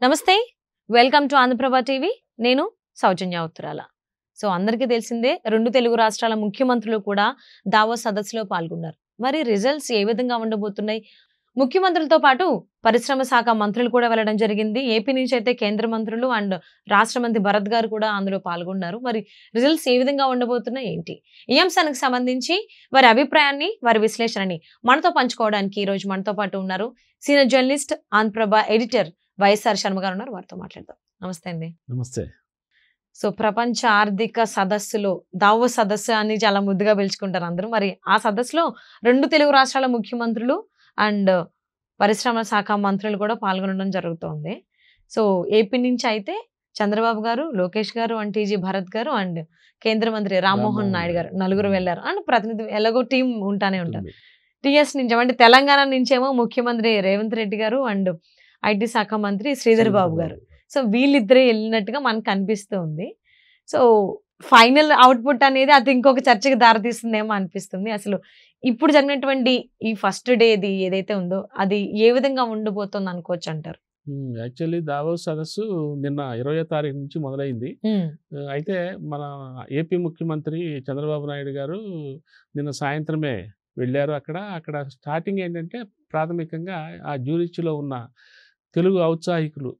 నమస్తే, welcome to Andhraprabha TV. నేను సౌజన్య ఉత్తరాల. సో అందరికీ తెలిసిందే, రెండు తెలుగు రాష్ట్రాల ముఖ్యమంత్రులు కూడా దావోస్ సదస్సులో పాల్గొన్నారు. మరి రిజల్ట్స్ ఏ విధంగా ఉండబోతున్నాయి? ముఖ్యమంత్రులతో పాటు పరిశ్రమ శాఖ మంత్రులు కూడా వెళ్ళడం జరిగింది. ఏపీ నుంచి అయితే కేంద్ర మంత్రులు అండ్ రాష్ట్ర మంత్రి భరత్ గారు కూడా అందులో పాల్గొన్నారు. మరి రిజల్ట్స్ ఏ విధంగా ఉండబోతున్నాయి ఏంటి? ఈ అంశానికి సంబంధించి వారి అభిప్రాయాన్ని, వారి విశ్లేషణని మనతో పంచుకోవడానికి ఈ రోజు మనతో పాటు ఉన్నారు senior journalist, Andhra Prabha editor YSR Sharma గారు ఉన్నారు. వారితో మాట్లాడదాం. నమస్తే అండి. నమస్తే. సో ప్రపంచ ఆర్థిక సదస్సులో దావోస్ సదస్సు అని చాలా ముద్దుగా పిలుచుకుంటారు అందరూ. మరి ఆ సదస్సులో రెండు తెలుగు రాష్ట్రాల ముఖ్యమంత్రులు అండ్ పరిశ్రమ శాఖ మంత్రులు కూడా పాల్గొనడం జరుగుతోంది. సో ఏపీ నుంచి అయితే చంద్రబాబు గారు, లోకేష్ గారు అండ్ టీజీ భరత్ గారు అండ్ కేంద్ర మంత్రి రామ్మోహన్ నాయుడు గారు నలుగురు వెళ్లారు. అండ్ ప్రతినిధి ఎలాగో టీం ఉంటానే ఉంటారు. టీఎస్ నుంచి అంటే తెలంగాణ నుంచేమో ముఖ్యమంత్రి రేవంత్ రెడ్డి గారు అండ్ ఐటీ శాఖ మంత్రి శ్రీధర్ బాబు గారు. సో వీళ్ళిద్దరే వెళ్ళినట్టుగా మనకు అనిపిస్తుంది. సో ఫైనల్ అవుట్పుట్ అనేది అది ఇంకొక చర్చకి దారితీస్తుందేమో అనిపిస్తుంది. అసలు ఇప్పుడు జరిగినటువంటి ఈ ఫస్ట్ డేది ఏదైతే ఉందో అది ఏ విధంగా ఉండబోతుంది అనుకోవచ్చు అంటారు? యాక్చువల్లీ దావోస్ సదస్సు నిన్న 20వ తారీఖు నుంచి మొదలైంది. అయితే మన ఏపీ ముఖ్యమంత్రి చంద్రబాబు నాయుడు గారు నిన్న సాయంత్రమే వెళ్ళారు. అక్కడ స్టార్టింగ్ ఏంటంటే ప్రాథమికంగా ఆ జ్యూరిచ్లో ఉన్న తెలుగు ఔత్సాహికులు,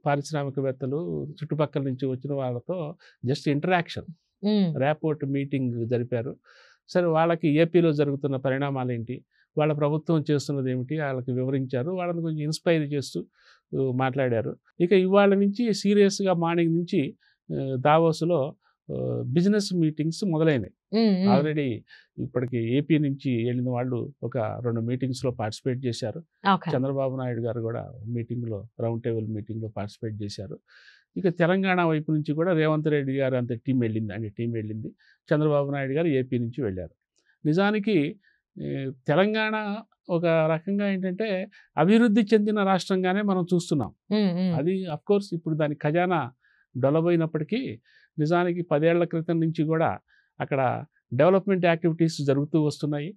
పారిశ్రామికవేత్తలు, చుట్టుపక్కల నుంచి వచ్చిన వాళ్ళతో జస్ట్ ఇంటరాక్షన్, ర్యాపోర్ట్ మీటింగ్ జరిపారు. సరే, వాళ్ళకి ఏపీలో జరుగుతున్న పరిణామాలు ఏంటి, వాళ్ళ ప్రభుత్వం చేస్తున్నది ఏమిటి వాళ్ళకి వివరించారు. వాళ్ళని కొంచెం ఇన్స్పైర్ చేస్తూ మాట్లాడారు. ఇక ఇవాళ నుంచి సీరియస్గా మార్నింగ్ నుంచి దావోస్లో బిజినెస్ మీటింగ్స్ మొదలైనవి. ఆల్రెడీ ఇప్పటికి ఏపీ నుంచి వెళ్ళిన వాళ్ళు ఒక 2 మీటింగ్స్లో పార్టిసిపేట్ చేశారు. చంద్రబాబు నాయుడు గారు కూడా మీటింగ్లో, రౌండ్ టేబుల్ మీటింగ్లో పార్టిసిపేట్ చేశారు. ఇక తెలంగాణ వైపు నుంచి కూడా రేవంత్ రెడ్డి గారు అంత టీం వెళ్ళింది. చంద్రబాబు నాయుడు గారు ఏపీ నుంచి వెళ్ళారు. నిజానికి తెలంగాణ ఒక రకంగా ఏంటంటే అభివృద్ధి చెందిన రాష్ట్రంగానే మనం చూస్తున్నాం. అది అఫ్కోర్స్ ఇప్పుడు దాని ఖజానా డొలబోయినప్పటికీ నిజానికి 10 ఏళ్ల క్రితం నుంచి కూడా అక్కడ డెవలప్మెంట్ యాక్టివిటీస్ జరుగుతూ వస్తున్నాయి.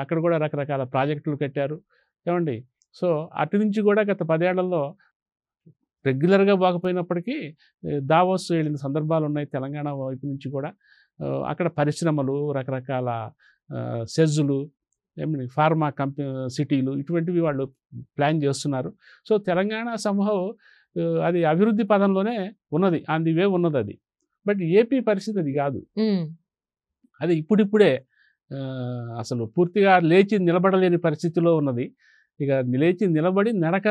అక్కడ కూడా రకరకాల ప్రాజెక్టులు కట్టారు ఏమండి. సో అటు నుంచి కూడా గత 10 ఏళ్లలో రెగ్యులర్గా బాగుపోయినప్పటికీ దావోస్ వెళ్ళిన సందర్భాలు ఉన్నాయి. తెలంగాణ వైపు నుంచి కూడా అక్కడ పరిశ్రమలు, రకరకాల సెజ్జులు, ఫార్మా సిటీలు ఇటువంటివి వాళ్ళు ప్లాన్ చేస్తున్నారు. సో తెలంగాణ సంభవం అది అభివృద్ధి పదంలోనే ఉన్నది, ఆన్ ది వే ఉన్నది అది. బట్ ఏపీ పరిస్థితి అది కాదు. అది ఇప్పుడిప్పుడే అసలు పూర్తిగా లేచి నిలబడలేని పరిస్థితిలో ఉన్నది. ఇక లేచి నిలబడి నడక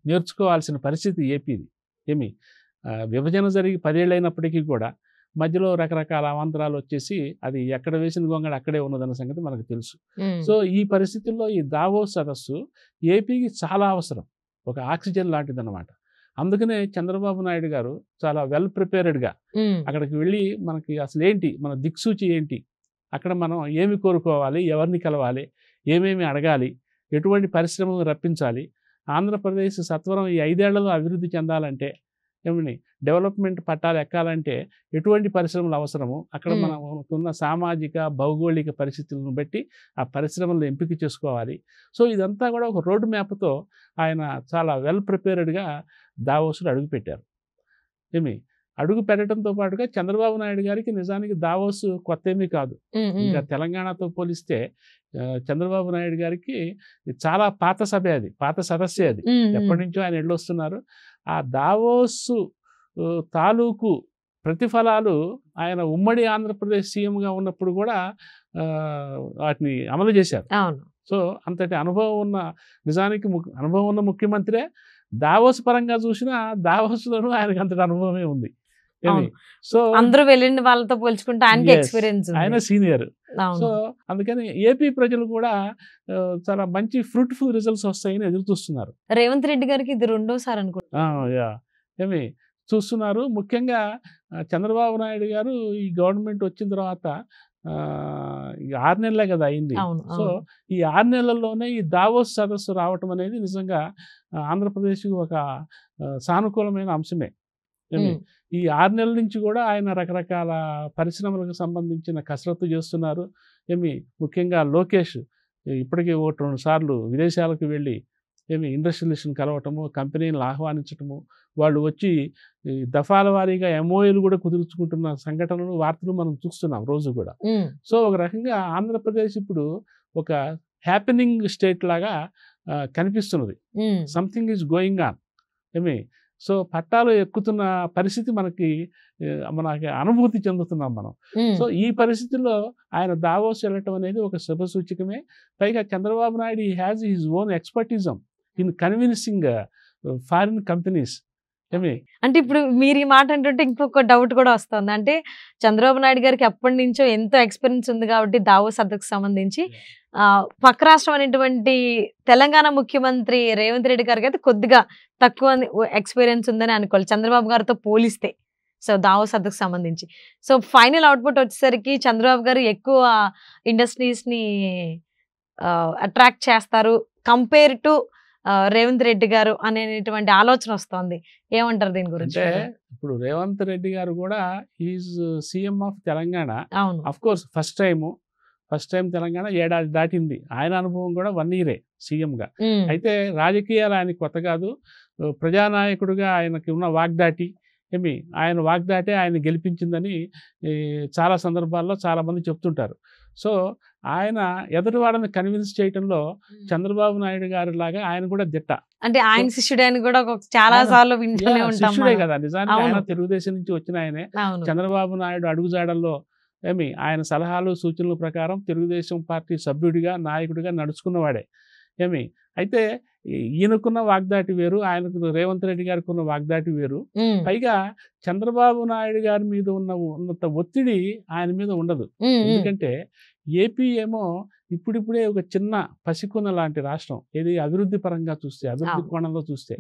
నేర్చుకోవాల్సిన పరిస్థితి ఏపీది. విభజన జరిగి 10 ఏళ్ళు అయినప్పటికీ కూడా మధ్యలో రకరకాల అవాంతరాలు వచ్చేసి అది ఎక్కడ వేసిన గొంగళి అక్కడే ఉన్నదన్న సంగతి మనకు తెలుసు. సో ఈ పరిస్థితుల్లో ఈ దావోస్ సదస్సు ఏపీకి చాలా అవసరం, ఒక ఆక్సిజన్ లాంటిదన్నమాట. అందుకనే చంద్రబాబు నాయుడు గారు చాలా వెల్ ప్రిపేర్డ్గా అక్కడికి వెళ్ళి మనకి అసలు ఏంటి, మన దిక్సూచి ఏంటి, అక్కడ మనం ఏమి కోరుకోవాలి, ఎవరిని కలవాలి, ఏమేమి అడగాలి, ఎటువంటి పరిశ్రమలు రప్పించాలి, ఆంధ్రప్రదేశ్ సత్వరం ఈ 5 ఏళ్లలో అభివృద్ధి చెందాలంటే డెవలప్మెంట్ పట్టాలు ఎక్కాలంటే ఎటువంటి పరిశ్రమలు అవసరము, అక్కడ మనం ఉన్న సామాజిక భౌగోళిక పరిస్థితులను బట్టి ఆ పరిశ్రమలను ఎంపిక చేసుకోవాలి. సో ఇదంతా కూడా ఒక రోడ్ మ్యాప్తో ఆయన చాలా వెల్ ప్రిపేర్డ్గా దావోస్లో అడుగుపెట్టారు. అడుగు పెట్టడంతో పాటుగా చంద్రబాబు నాయుడు గారికి నిజానికి దావోస్ కొత్త ఏమీ కాదు. ఇంకా తెలంగాణతో పోలిస్తే చంద్రబాబు నాయుడు గారికి చాలా పాత సభే అది, పాత సదస్సే అది. ఎప్పటి నుంచో ఆయన వెళ్ళొస్తున్నారు. ఆ దావోస్ తాలూకు ప్రతిఫలాలు ఆయన ఉమ్మడి ఆంధ్రప్రదేశ్ సీఎంగా ఉన్నప్పుడు కూడా వాటిని అమలు చేశారు. సో అంతటి అనుభవం ఉన్న, నిజానికి అనుభవం ఉన్న ముఖ్యమంత్రే. దావోస్ పరంగా చూసినా దావోస్లోనూ ఆయనకు అంతటి అనుభవమే ఉంది. సో అందరూ వెళ్ళిన వాళ్ళతో పోల్చుకుంటే ఆయనకి ఎక్స్పీరియన్స్, ఆయన సీనియర్. సో అందుకని ఏపీ ప్రజలు కూడా చాలా మంచి ఫ్రూట్ఫుల్ రిజల్ట్స్ వస్తాయని ఎదురు చూస్తున్నారు. రేవంత్ రెడ్డి గారికి ఇది 2వ సారి అనుకుంటా చూస్తున్నారు. ముఖ్యంగా చంద్రబాబు నాయుడు గారు ఈ గవర్నమెంట్ వచ్చిన తర్వాత 6 నెలలే కదా అయింది. సో ఈ 6 నెలల్లోనే ఈ దావోస్ సదస్సు రావటం అనేది నిజంగా ఆంధ్రప్రదేశ్కి ఒక సానుకూలమైన అంశమే. ఈ 6 నెలల నుంచి కూడా ఆయన రకరకాల పరిశ్రమలకు సంబంధించిన కసరత్తు చేస్తున్నారు. ముఖ్యంగా లోకేష్ ఇప్పటికీ 1-2 సార్లు విదేశాలకు వెళ్ళి ఇండస్ట్రియలిస్ట్ని కలవటము, కంపెనీలను ఆహ్వానించటము, వాళ్ళు వచ్చి ఈ దఫాల వారీగా ఎంఓఏలు కూడా కుదుర్చుకుంటున్న సంఘటనలు, వార్తలు మనం చూస్తున్నాం రోజు కూడా. సో ఒక రకంగా ఆంధ్రప్రదేశ్ ఇప్పుడు ఒక హ్యాపెనింగ్ స్టేట్ లాగా కనిపిస్తున్నది. Something is going on. So పట్టాలు ఎక్కుతున్న పరిస్థితి మనకి అనుభూతి చెందుతున్నాం మనం. సో ఈ పరిస్థితుల్లో ఆయన దావోస్ వెళ్ళటం అనేది ఒక శుభ సూచకమే. పైగా Chandrababu Naidu has his own expertise in convincing foreign companies. అంటే ఇప్పుడు మీరు ఈ మాట అంటుంటే ఇంకొక డౌట్ కూడా వస్తుంది. అంటే చంద్రబాబు నాయుడు గారికి ఎప్పటి నుంచో ఎంతో ఎక్స్పీరియన్స్ ఉంది కాబట్టి దావోస్ సదస్సుకు సంబంధించి పక్క రాష్ట్రం అనేటువంటి తెలంగాణ ముఖ్యమంత్రి రేవంత్ రెడ్డి గారికి అయితే కొద్దిగా తక్కువ ఎక్స్పీరియన్స్ ఉందని అనుకోవాలి చంద్రబాబు గారితో పోలిస్తే. సో దావోస్ సదస్సుకు సంబంధించి సో ఫైనల్ అవుట్పుట్ వచ్చేసరికి చంద్రబాబు గారు ఎక్కువ ఇండస్ట్రీస్ ని అట్రాక్ట్ చేస్తారు కంపేర్ టు రేవంత్ రెడ్డి గారు అనేటువంటి ఆలోచన వస్తుంది. ఏమంటారు దీని గురించి? అంటే ఇప్పుడు రేవంత్ రెడ్డి గారు కూడా ఈజ్ సీఎం ఆఫ్ తెలంగాణ. అవును, of course first time Telangana ఏడాది దాటింది. ఆయన అనుభవం కూడా 1 year సీఎంగా. అయితే రాజకీయాలు ఆయనకి కొత్త కాదు. ప్రజానాయకుడిగా ఆయనకి ఉన్న వాగ్దాటి ఆయన వాగ్దాటే ఆయన గెలిపించిందని చాలా సందర్భాల్లో చాలామంది చెప్తుంటారు. సో ఆయన ఎదుటివాడని కన్విన్స్ చేయటంలో చంద్రబాబు నాయుడు గారి లాగా ఆయన కూడా దిట్ట. అంటే ఆయన శిష్యుడే అని కూడా చాలా సార్లు వింటూనే ఉంటాం. శిష్యుడే కదా నిజానికి. ఆయన తెలుగుదేశం నుంచి వచ్చిన ఆయనే. చంద్రబాబు నాయుడు అడుగుజాడల్లో ఆయన సలహాలు సూచనల ప్రకారం తెలుగుదేశం పార్టీ సభ్యుడిగా నాయకుడిగా నడుచుకున్నవాడే. అయితే ఈయనకున్న వాగ్దాటి వేరు, ఆయనకు రేవంత్ రెడ్డి గారికి ఉన్న వాగ్దాటి వేరు. పైగా చంద్రబాబు నాయుడు గారి మీద ఉన్నంత ఒత్తిడి ఆయన మీద ఉండదు. ఎందుకంటే ఏపీ ఏమో ఇప్పుడిప్పుడే ఒక చిన్న పసికొన లాంటి రాష్ట్రం. ఏది అభివృద్ధి పరంగా చూస్తే, అభివృద్ధి కోణంలో చూస్తే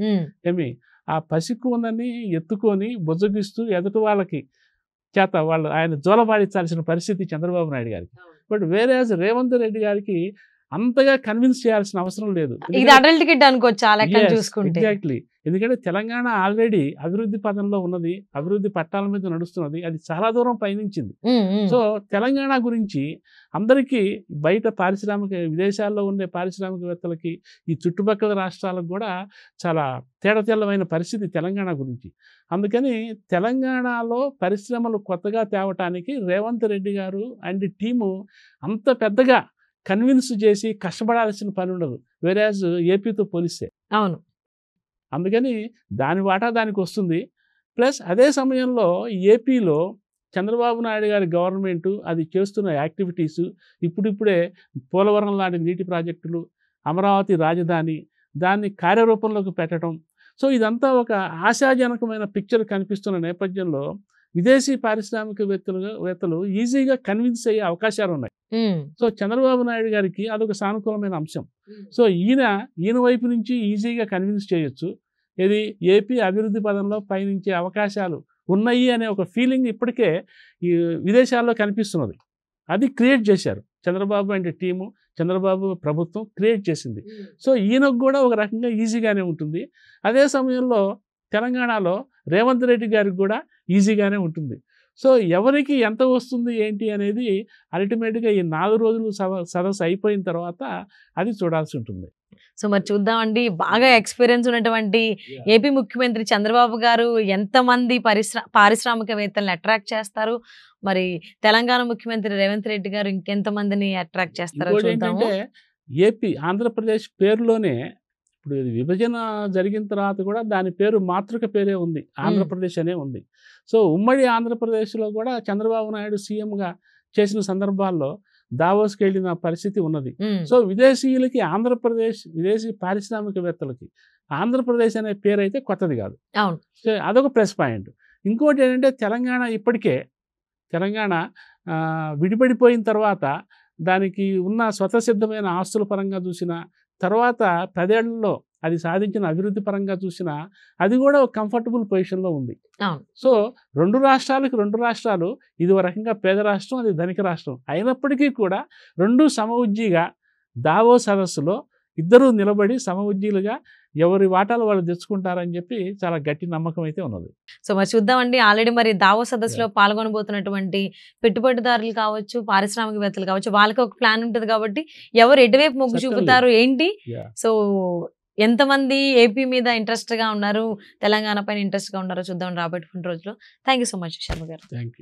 ఆ పసికొనని ఎత్తుకొని బుజ్జగిస్తూ ఎదుటి వాళ్ళకి చేత ఆయన జోలపాడించాల్సిన పరిస్థితి చంద్రబాబు నాయుడు గారికి. బట్ వేరే రేవంత్ రెడ్డి గారికి అంతగా కన్విన్స్ చేయాల్సిన అవసరం లేదు. ఇది అడల్ట్ కిడ్ అనుకోవచ్చు ఆ లెక్కన చూసుకుంటే. ఎగ్జాక్ట్లీ. ఎందుకంటే తెలంగాణ ఆల్రెడీ అభివృద్ధి పదంలో ఉన్నది, అభివృద్ధి పట్టాల మీద నడుస్తున్నది, అది చాలా దూరం పయనించింది. సో తెలంగాణ గురించి అందరికీ బయట విదేశాల్లో ఉండే పారిశ్రామికవేత్తలకి ఈ చుట్టుపక్కల రాష్ట్రాలకు కూడా చాలా తేడతెల్లమైన పరిస్థితి తెలంగాణ గురించి. అందుకని తెలంగాణలో పరిశ్రమలు కొత్తగా తేవటానికి రేవంత్ రెడ్డి గారు అండ్ టీము అంత పెద్దగా కన్విన్స్ చేసి కష్టపడాల్సిన పని ఉండదు, వేరేజ్ ఏపీతో పోలిస్తే. అవును. అందుకని దాని వాటా దానికి వస్తుంది. ప్లస్ అదే సమయంలో ఏపీలో చంద్రబాబు నాయుడు గారి గవర్నమెంట్ అది చేస్తున్న యాక్టివిటీసు, ఇప్పుడిప్పుడే పోలవరం లాంటి నీటి ప్రాజెక్టులు, అమరావతి రాజధాని, దాన్ని కార్యరూపంలోకి పెట్టడం. సో ఇదంతా ఒక ఆశాజనకమైన పిక్చర్ కనిపిస్తున్న నేపథ్యంలో విదేశీ పారిశ్రామికవేత్తలు ఈజీగా కన్విన్స్ అయ్యే అవకాశాలు ఉన్నాయి. సో చంద్రబాబు నాయుడు గారికి అదొక సానుకూలమైన అంశం. సో ఈయన వైపు నుంచి ఈజీగా కన్విన్స్ చేయొచ్చు. ఇది ఏపీ అభివృద్ధి పదంలో పయనించే అవకాశాలు ఉన్నాయి అనే ఒక ఫీలింగ్ ఇప్పటికే ఈ విదేశాల్లో కనిపిస్తున్నది. అది క్రియేట్ చేశారు చంద్రబాబు అండ్ టీము, చంద్రబాబు ప్రభుత్వం క్రియేట్ చేసింది. సో ఈయనకు కూడా ఒక రకంగా ఈజీగానే ఉంటుంది. అదే సమయంలో తెలంగాణలో రేవంత్ రెడ్డి గారికి కూడా ఈజీగానే ఉంటుంది. సో ఎవరికి ఎంత వస్తుంది ఏంటి అనేది అల్టిమేట్గా ఈ 4 రోజులు సదస్సు అయిపోయిన తర్వాత అది చూడాల్సి ఉంటుంది. సో మరి చూద్దామండి. బాగా ఎక్స్పీరియన్స్ ఉన్నటువంటి ఏపీ ముఖ్యమంత్రి చంద్రబాబు గారు ఎంతమంది పారిశ్రామికవేత్తలను అట్రాక్ట్ చేస్తారు, మరి తెలంగాణ ముఖ్యమంత్రి రేవంత్ రెడ్డి గారు ఇంకెంతమందిని అట్రాక్ట్ చేస్తారో చూద్దాము. ఏపీ ఆంధ్రప్రదేశ్ పేరులోనే ఇప్పుడు విభజన జరిగిన తర్వాత కూడా దాని పేరు మాతృక పేరే ఉంది, ఆంధ్రప్రదేశ్ అనే ఉంది. సో ఉమ్మడి ఆంధ్రప్రదేశ్లో కూడా చంద్రబాబు నాయుడు సీఎంగా చేసిన సందర్భాల్లో దావోస్కి వెళ్ళిన పరిస్థితి ఉన్నది. సో విదేశీయులకి విదేశీ పారిశ్రామికవేత్తలకి ఆంధ్రప్రదేశ్ అనే పేరు అయితే కొత్తది కాదు. సో అదొక ప్లస్ పాయింట్. ఇంకోటి ఏంటంటే తెలంగాణ విడిపడిపోయిన తర్వాత దానికి ఉన్న స్వతసిద్ధమైన ఆస్తుల పరంగా చూసిన తర్వాత 10 ఏళ్లలో అది సాధించిన అభివృద్ధి పరంగా చూసినా అది కూడా ఒక కంఫర్టబుల్ పొజిషన్లో ఉంది. సో 2 రాష్ట్రాలు ఇది ఒక రకంగా పేద రాష్ట్రం, అది ధనిక రాష్ట్రం అయినప్పటికీ కూడా 2 సమఉజ్జీగా దావోస్ సదస్సులో ఇద్దరూ నిలబడి సమఉజ్జీలుగా ఎవరి వాటాలు వాళ్ళు తెచ్చుకుంటారని చెప్పి చాలా గట్టి నమ్మకం అయితే ఉన్నది. సో మరి చూద్దామండి. ఆల్రెడీ మరి దావోస్ సదస్సులో పాల్గొనబోతున్నటువంటి పెట్టుబడిదారులు కావచ్చు, పారిశ్రామికవేత్తలు కావచ్చు, వాళ్ళకి ఒక ప్లాన్ ఉంటుంది కాబట్టి ఎవరు ఎటువైపు మొగ్గు చూపుతారు ఏంటి, సో ఎంతమంది ఏపీ మీద ఇంట్రెస్ట్ గా ఉన్నారు, తెలంగాణ పైన ఇంట్రెస్ట్ గా ఉన్నారో చూద్దాం రాబోయే రోజుల్లో. Thank you so much Sharma garu. Thank you.